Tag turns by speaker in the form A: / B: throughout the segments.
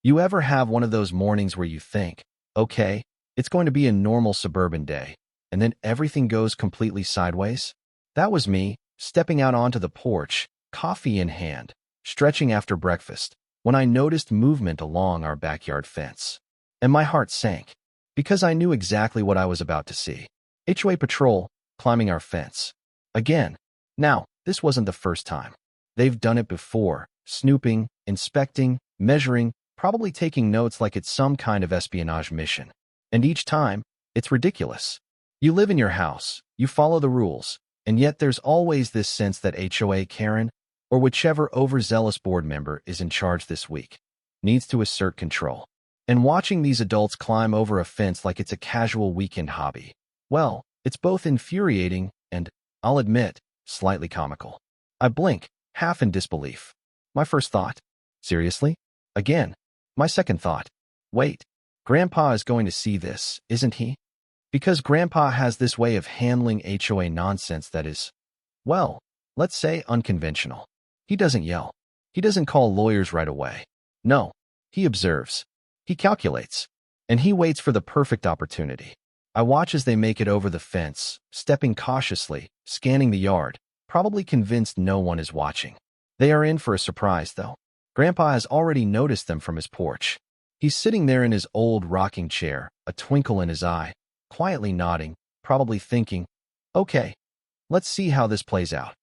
A: You ever have one of those mornings where you think, okay, it's going to be a normal suburban day, and then everything goes completely sideways? That was me, stepping out onto the porch, coffee in hand, stretching after breakfast, when I noticed movement along our backyard fence. And my heart sank, because I knew exactly what I was about to see. HOA patrol climbing our fence. Again. Now, this wasn't the first time. They've done it before, snooping, inspecting, measuring, probably taking notes like it's some kind of espionage mission. And each time, it's ridiculous. You live in your house, you follow the rules, and yet there's always this sense that HOA Karen, or whichever overzealous board member is in charge this week, needs to assert control. And watching these adults climb over a fence like it's a casual weekend hobby, well, it's both infuriating and, I'll admit, slightly comical. I blink, half in disbelief. My first thought, seriously? Again. My second thought, wait, Grandpa is going to see this, isn't he? Because Grandpa has this way of handling HOA nonsense that is, well, let's say unconventional. He doesn't yell. He doesn't call lawyers right away. No, he observes. He calculates. And he waits for the perfect opportunity. I watch as they make it over the fence, stepping cautiously, scanning the yard, probably convinced no one is watching. They are in for a surprise, though. Grandpa has already noticed them from his porch. He's sitting there in his old rocking chair, a twinkle in his eye, quietly nodding, probably thinking, okay, let's see how this plays out.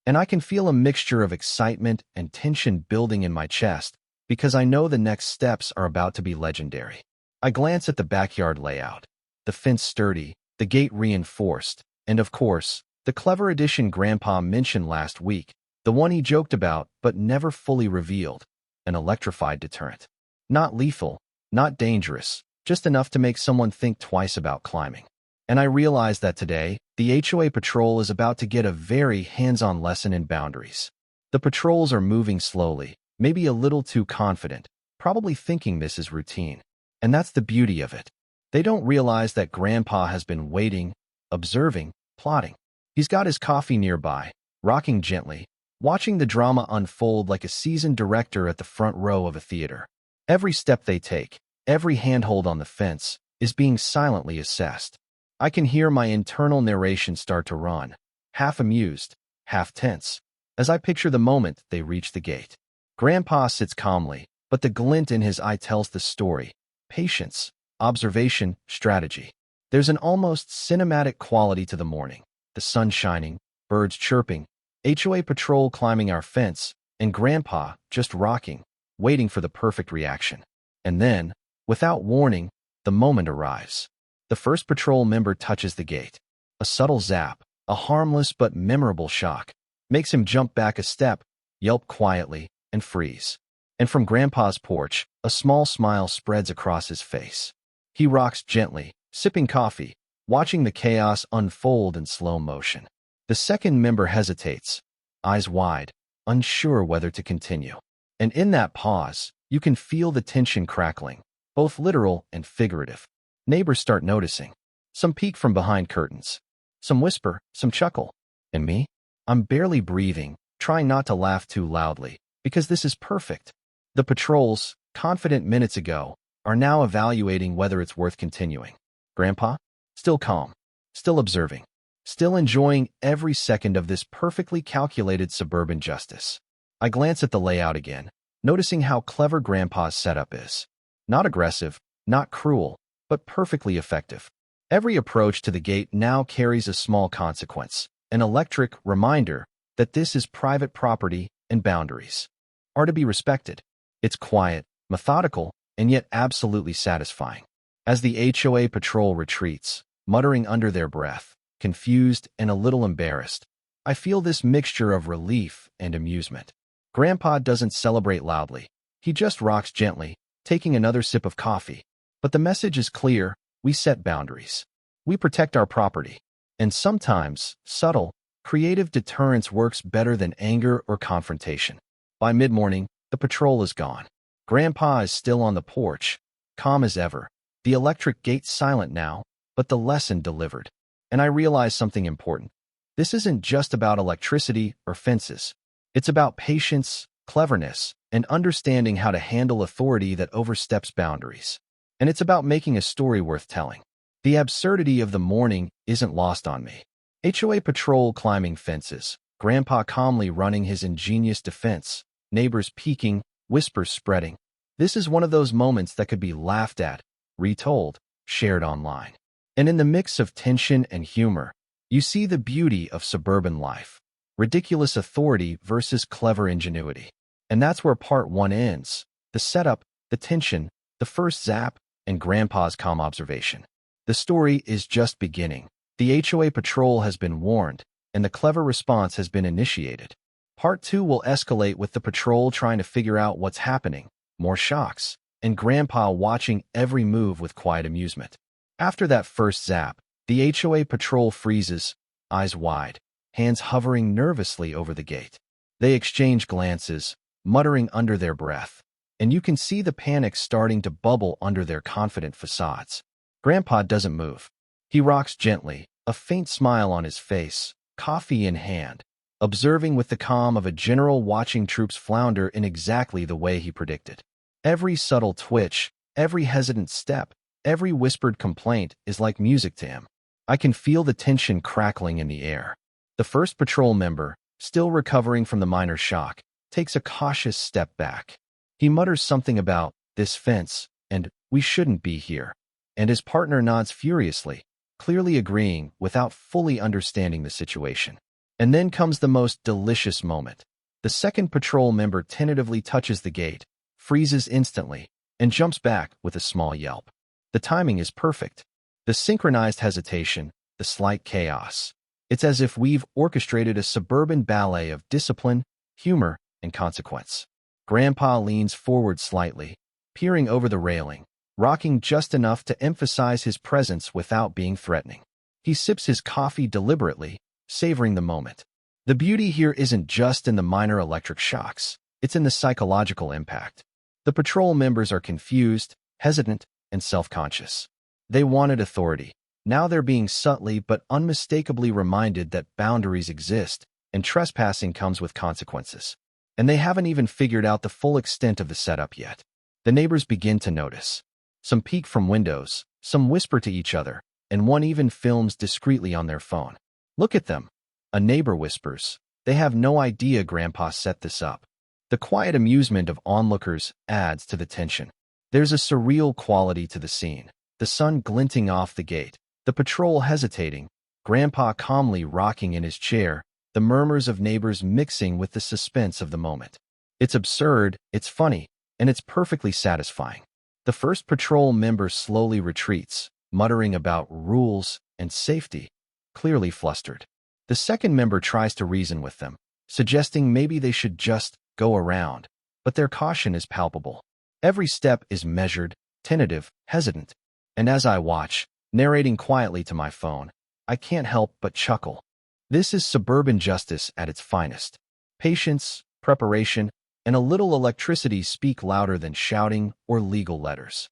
A: And I can feel a mixture of excitement and tension building in my chest because I know the next steps are about to be legendary. I glance at the backyard layout. The fence sturdy, the gate reinforced, and of course, the clever addition Grandpa mentioned last week, the one he joked about but never fully revealed, an electrified deterrent. Not lethal, not dangerous, just enough to make someone think twice about climbing. And I realize that today, the HOA patrol is about to get a very hands-on lesson in boundaries. The patrols are moving slowly, maybe a little too confident, probably thinking this is routine. And that's the beauty of it. They don't realize that Grandpa has been waiting, observing, plotting. He's got his coffee nearby, rocking gently, watching the drama unfold like a seasoned director at the front row of a theater. Every step they take, every handhold on the fence, is being silently assessed. I can hear my internal narration start to run, half amused, half tense, as I picture the moment they reach the gate. Grandpa sits calmly, but the glint in his eye tells the story. Patience, observation, strategy. There's an almost cinematic quality to the morning. The sun shining, birds chirping, HOA patrol climbing our fence, and Grandpa just rocking, waiting for the perfect reaction. And then, without warning, the moment arrives. The first patrol member touches the gate. A subtle zap, a harmless but memorable shock, makes him jump back a step, yelp quietly, and freeze. And from Grandpa's porch, a small smile spreads across his face. He rocks gently, sipping coffee, watching the chaos unfold in slow motion. The second member hesitates, eyes wide, unsure whether to continue. And in that pause, you can feel the tension crackling, both literal and figurative. Neighbors start noticing. Some peek from behind curtains. Some whisper, some chuckle. And me? I'm barely breathing, trying not to laugh too loudly, because this is perfect. The patrols, confident minutes ago, are now evaluating whether it's worth continuing. Grandpa? Still calm, still observing, still enjoying every second of this perfectly calculated suburban justice. I glance at the layout again, noticing how clever Grandpa's setup is. Not aggressive, not cruel, but perfectly effective. Every approach to the gate now carries a small consequence, an electric reminder that this is private property and boundaries are to be respected. It's quiet, methodical, and yet absolutely satisfying. As the HOA patrol retreats, muttering under their breath, confused and a little embarrassed, I feel this mixture of relief and amusement. Grandpa doesn't celebrate loudly. He just rocks gently, taking another sip of coffee. But the message is clear: we set boundaries. We protect our property. And sometimes, subtle, creative deterrence works better than anger or confrontation. By mid-morning, the patrol is gone. Grandpa is still on the porch, calm as ever. The electric gate silent now, but the lesson delivered. And I realize something important. This isn't just about electricity or fences. It's about patience, cleverness, and understanding how to handle authority that oversteps boundaries. And it's about making a story worth telling. The absurdity of the morning isn't lost on me. HOA patrol climbing fences, Grandpa calmly running his ingenious defense, neighbors peeking, whispers spreading. This is one of those moments that could be laughed at, retold, shared online. And in the mix of tension and humor, you see the beauty of suburban life. Ridiculous authority versus clever ingenuity. And that's where part 1 ends. The setup, the tension, the first zap, and Grandpa's calm observation. The story is just beginning. The HOA patrol has been warned, and the clever response has been initiated. Part 2 will escalate with the patrol trying to figure out what's happening, more shocks, and Grandpa watching every move with quiet amusement. After that first zap, the HOA patrol freezes, eyes wide, hands hovering nervously over the gate. They exchange glances, muttering under their breath, and you can see the panic starting to bubble under their confident facades. Grandpa doesn't move. He rocks gently, a faint smile on his face, coffee in hand, observing with the calm of a general watching troops flounder in exactly the way he predicted. Every subtle twitch, every hesitant step, every whispered complaint is like music to him. I can feel the tension crackling in the air. The first patrol member, still recovering from the minor shock, takes a cautious step back. He mutters something about this fence and we shouldn't be here. And his partner nods furiously, clearly agreeing without fully understanding the situation. And then comes the most delicious moment. The second patrol member tentatively touches the gate, freezes instantly, and jumps back with a small yelp. The timing is perfect. The synchronized hesitation, the slight chaos. It's as if we've orchestrated a suburban ballet of discipline, humor, and consequence. Grandpa leans forward slightly, peering over the railing, rocking just enough to emphasize his presence without being threatening. He sips his coffee deliberately, savoring the moment. The beauty here isn't just in the minor electric shocks, it's in the psychological impact. The patrol members are confused, hesitant, and self-conscious. They wanted authority. Now they're being subtly but unmistakably reminded that boundaries exist, and trespassing comes with consequences. And they haven't even figured out the full extent of the setup yet. The neighbors begin to notice. Some peek from windows, some whisper to each other, and one even films discreetly on their phone. Look at them. A neighbor whispers. They have no idea Grandpa set this up. The quiet amusement of onlookers adds to the tension. There's a surreal quality to the scene. The sun glinting off the gate, the patrol hesitating, Grandpa calmly rocking in his chair, the murmurs of neighbors mixing with the suspense of the moment. It's absurd, it's funny, and it's perfectly satisfying. The first patrol member slowly retreats, muttering about rules and safety, clearly flustered. The second member tries to reason with them, suggesting maybe they should just go around, but their caution is palpable. Every step is measured, tentative, hesitant, and as I watch, narrating quietly to my phone, I can't help but chuckle. This is suburban justice at its finest. Patience, preparation, and a little electricity speak louder than shouting or legal letters.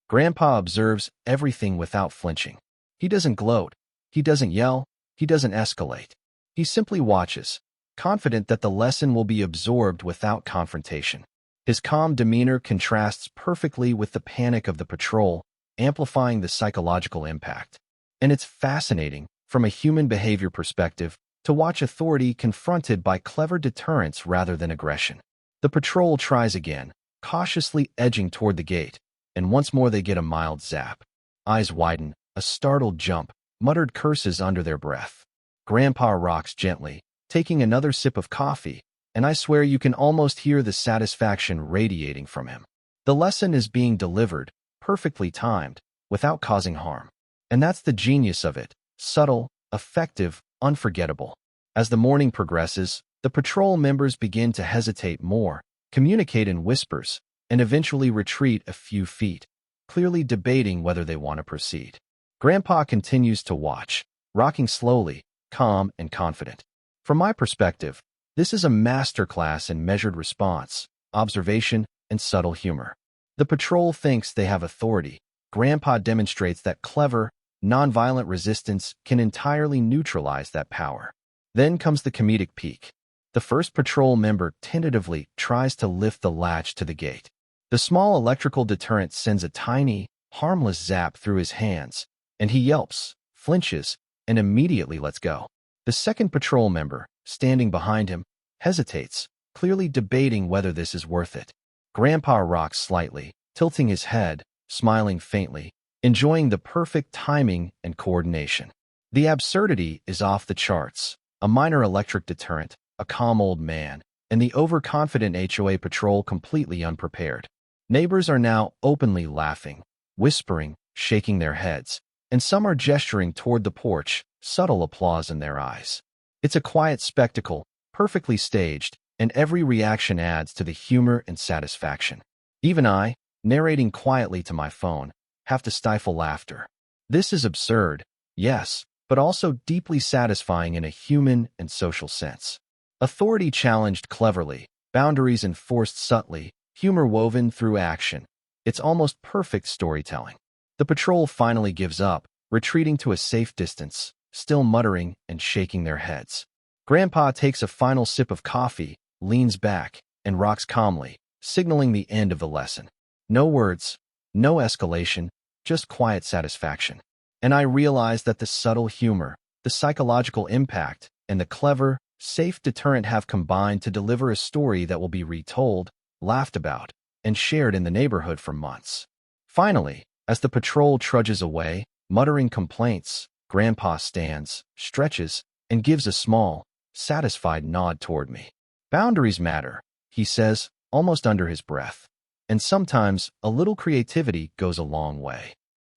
A: Grandpa observes everything without flinching. He doesn't gloat, he doesn't yell, he doesn't escalate. He simply watches, confident that the lesson will be absorbed without confrontation. His calm demeanor contrasts perfectly with the panic of the patrol, amplifying the psychological impact. And it's fascinating, from a human behavior perspective, to watch authority confronted by clever deterrence rather than aggression. The patrol tries again, cautiously edging toward the gate, and once more they get a mild zap. Eyes widen, a startled jump, muttered curses under their breath. Grandpa rocks gently, taking another sip of coffee, and I swear you can almost hear the satisfaction radiating from him. The lesson is being delivered, perfectly timed, without causing harm. And that's the genius of it, subtle, effective, unforgettable. As the morning progresses, the patrol members begin to hesitate more, communicate in whispers, and eventually retreat a few feet, clearly debating whether they want to proceed. Grandpa continues to watch, rocking slowly, calm and confident. From my perspective, this is a masterclass in measured response, observation, and subtle humor. The patrol thinks they have authority. Grandpa demonstrates that clever, nonviolent resistance can entirely neutralize that power. Then comes the comedic peak. The first patrol member tentatively tries to lift the latch to the gate. The small electrical deterrent sends a tiny, harmless zap through his hands, and he yelps, flinches, and immediately lets go. The second patrol member, standing behind him, hesitates, clearly debating whether this is worth it. Grandpa rocks slightly, tilting his head, smiling faintly, enjoying the perfect timing and coordination. The absurdity is off the charts. A minor electric deterrent, a calm old man, and the overconfident HOA patrol completely unprepared. Neighbors are now openly laughing, whispering, shaking their heads, and some are gesturing toward the porch, subtle applause in their eyes. It's a quiet spectacle, perfectly staged, and every reaction adds to the humor and satisfaction. Even I, narrating quietly to my phone, have to stifle laughter. This is absurd, yes, but also deeply satisfying in a human and social sense. Authority challenged cleverly, boundaries enforced subtly, humor woven through action. It's almost perfect storytelling. The patrol finally gives up, retreating to a safe distance, still muttering and shaking their heads. Grandpa takes a final sip of coffee, leans back, and rocks calmly, signaling the end of the lesson. No words, no escalation, just quiet satisfaction. And I realize that the subtle humor, the psychological impact, and the clever, safe deterrent have combined to deliver a story that will be retold, laughed about, and shared in the neighborhood for months. Finally, as the patrol trudges away, muttering complaints, Grandpa stands, stretches, and gives a small, satisfied nod toward me. Boundaries matter, he says, almost under his breath. And sometimes, a little creativity goes a long way.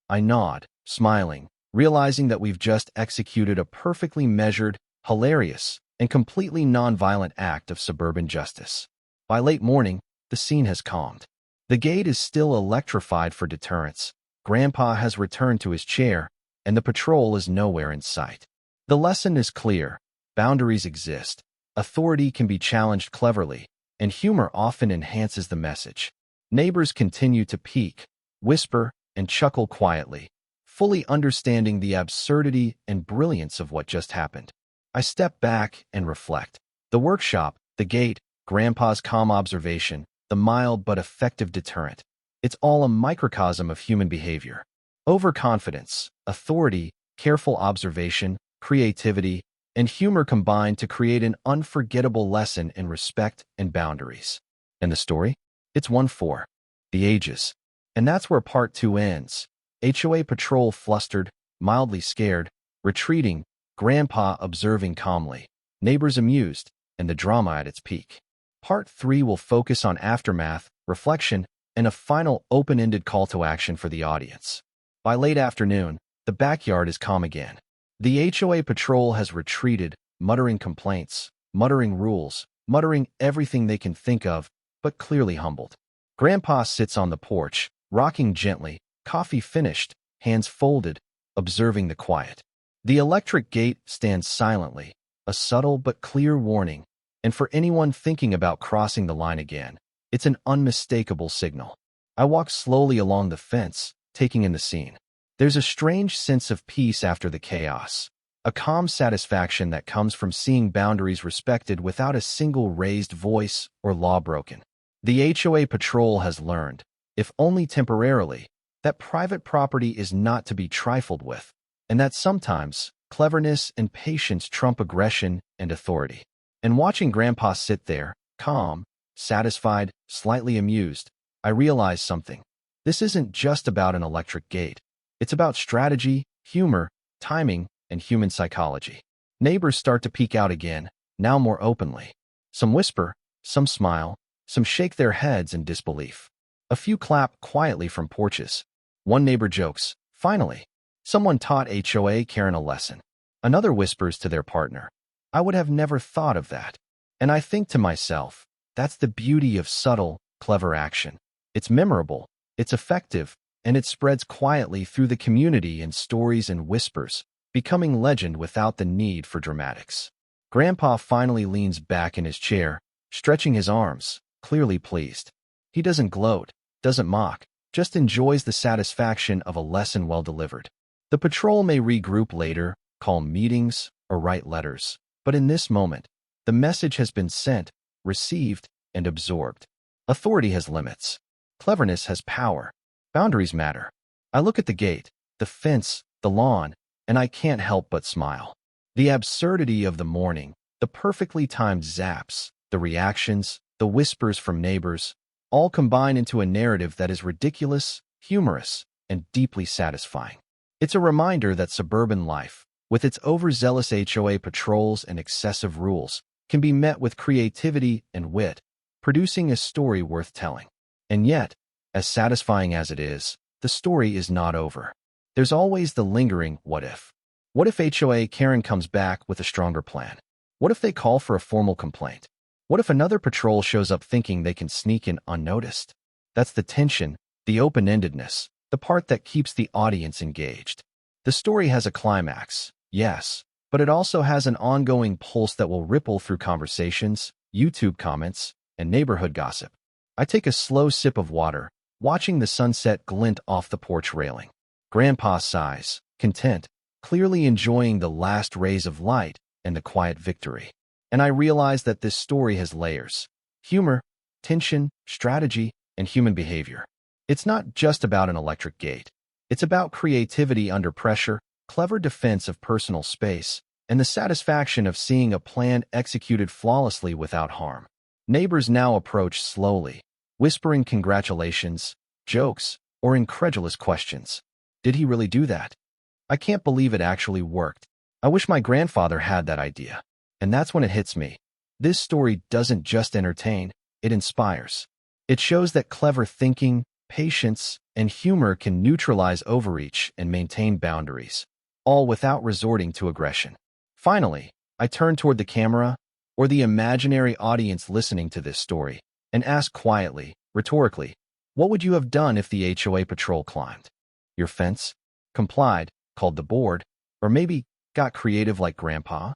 A: I nod, smiling, realizing that we've just executed a perfectly measured, hilarious, and completely nonviolent act of suburban justice. By late morning, the scene has calmed. The gate is still electrified for deterrence. Grandpa has returned to his chair, and the patrol is nowhere in sight. The lesson is clear. Boundaries exist. Authority can be challenged cleverly, and humor often enhances the message. Neighbors continue to peek, whisper, and chuckle quietly, fully understanding the absurdity and brilliance of what just happened. I step back and reflect. The workshop, the gate, Grandpa's calm observation, the mild but effective deterrent. It's all a microcosm of human behavior. Overconfidence, authority, careful observation, creativity, and humor combine to create an unforgettable lesson in respect and boundaries. And the story? It's one for the ages. And that's where part 2 ends. HOA patrol flustered, mildly scared, retreating, Grandpa observing calmly, neighbors amused, and the drama at its peak. Part 3 will focus on aftermath, reflection, and a final open-ended call to action for the audience. By late afternoon, the backyard is calm again. The HOA patrol has retreated, muttering complaints, muttering rules, muttering everything they can think of, but clearly humbled. Grandpa sits on the porch, rocking gently, coffee finished, hands folded, observing the quiet. The electric gate stands silently, a subtle but clear warning, and for anyone thinking about crossing the line again, it's an unmistakable signal. I walk slowly along the fence, taking in the scene. There's a strange sense of peace after the chaos, a calm satisfaction that comes from seeing boundaries respected without a single raised voice or law broken. The HOA patrol has learned, if only temporarily, that private property is not to be trifled with, and that sometimes cleverness and patience trump aggression and authority. And watching Grandpa sit there, calm, satisfied, slightly amused, I realize something. This isn't just about an electric gate. It's about strategy, humor, timing, and human psychology. Neighbors start to peek out again, now more openly. Some whisper, some smile, some shake their heads in disbelief. A few clap quietly from porches. One neighbor jokes, "Finally, someone taught HOA Karen a lesson." Another whispers to their partner, "I would have never thought of that." And I think to myself, that's the beauty of subtle, clever action. It's memorable, it's effective, and it spreads quietly through the community in stories and whispers, becoming legend without the need for dramatics. Grandpa finally leans back in his chair, stretching his arms, clearly pleased. He doesn't gloat, doesn't mock, just enjoys the satisfaction of a lesson well delivered. The patrol may regroup later, call meetings, or write letters, but in this moment, The message has been sent, received, and absorbed. Authority has limits. Cleverness has power. Boundaries matter. I look at the gate, the fence, the lawn, and I can't help but smile. The absurdity of the morning, the perfectly timed zaps, the reactions, the whispers from neighbors, all combine into a narrative that is ridiculous, humorous, and deeply satisfying. It's a reminder that suburban life, with its overzealous HOA patrols and excessive rules, can be met with creativity and wit, producing a story worth telling. And yet, as satisfying as it is, the story is not over. There's always the lingering what if. What if HOA Karen comes back with a stronger plan? What if they call for a formal complaint? What if another patrol shows up thinking they can sneak in unnoticed? That's the tension, the open-endedness, the part that keeps the audience engaged. The story has a climax, yes, but it also has an ongoing pulse that will ripple through conversations, YouTube comments, and neighborhood gossip. I take a slow sip of water, watching the sunset glint off the porch railing. Grandpa sighs, content, clearly enjoying the last rays of light and the quiet victory. And I realize that this story has layers: humor, tension, strategy, and human behavior. It's not just about an electric gate. It's about creativity under pressure, clever defense of personal space, and the satisfaction of seeing a plan executed flawlessly without harm. Neighbors now approach slowly, whispering congratulations, jokes, or incredulous questions. Did he really do that? I can't believe it actually worked. I wish my grandfather had that idea. And that's when it hits me. This story doesn't just entertain, it inspires. It shows that clever thinking, patience, and humor can neutralize overreach and maintain boundaries, all without resorting to aggression. Finally, I turn toward the camera, or the imaginary audience listening to this story, and ask quietly, rhetorically, what would you have done if the HOA patrol climbed your fence, complied, called the board, or maybe got creative like Grandpa?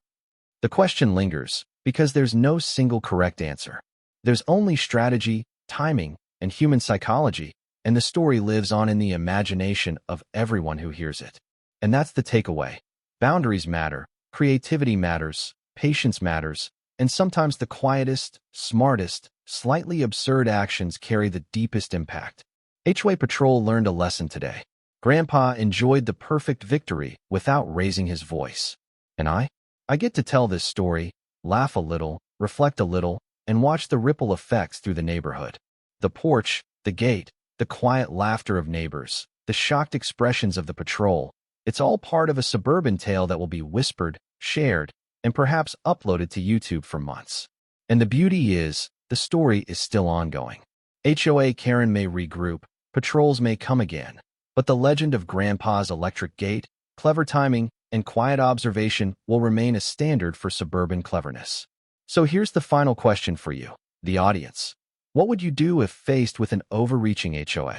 A: The question lingers because there's no single correct answer. There's only strategy, timing, and human psychology, and the story lives on in the imagination of everyone who hears it. And that's the takeaway. Boundaries matter, creativity matters, patience matters, and sometimes the quietest, smartest, slightly absurd actions carry the deepest impact. HOA Patrol learned a lesson today. Grandpa enjoyed the perfect victory without raising his voice. And I get to tell this story, laugh a little, reflect a little, and watch the ripple effects through the neighborhood. The porch, the gate, the quiet laughter of neighbors, the shocked expressions of the patrol, it's all part of a suburban tale that will be whispered, shared, and perhaps uploaded to YouTube for months. And the beauty is, the story is still ongoing. HOA Karen may regroup, patrols may come again, but the legend of Grandpa's electric gate, clever timing, and quiet observation will remain a standard for suburban cleverness. So here's the final question for you, the audience. What would you do if faced with an overreaching HOA?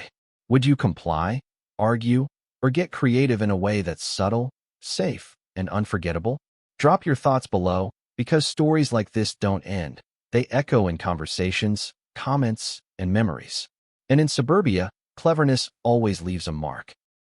A: Would you comply, argue, or get creative in a way that's subtle, safe, and unforgettable? Drop your thoughts below, because stories like this don't end. They echo in conversations, comments, and memories. And in suburbia, cleverness always leaves a mark.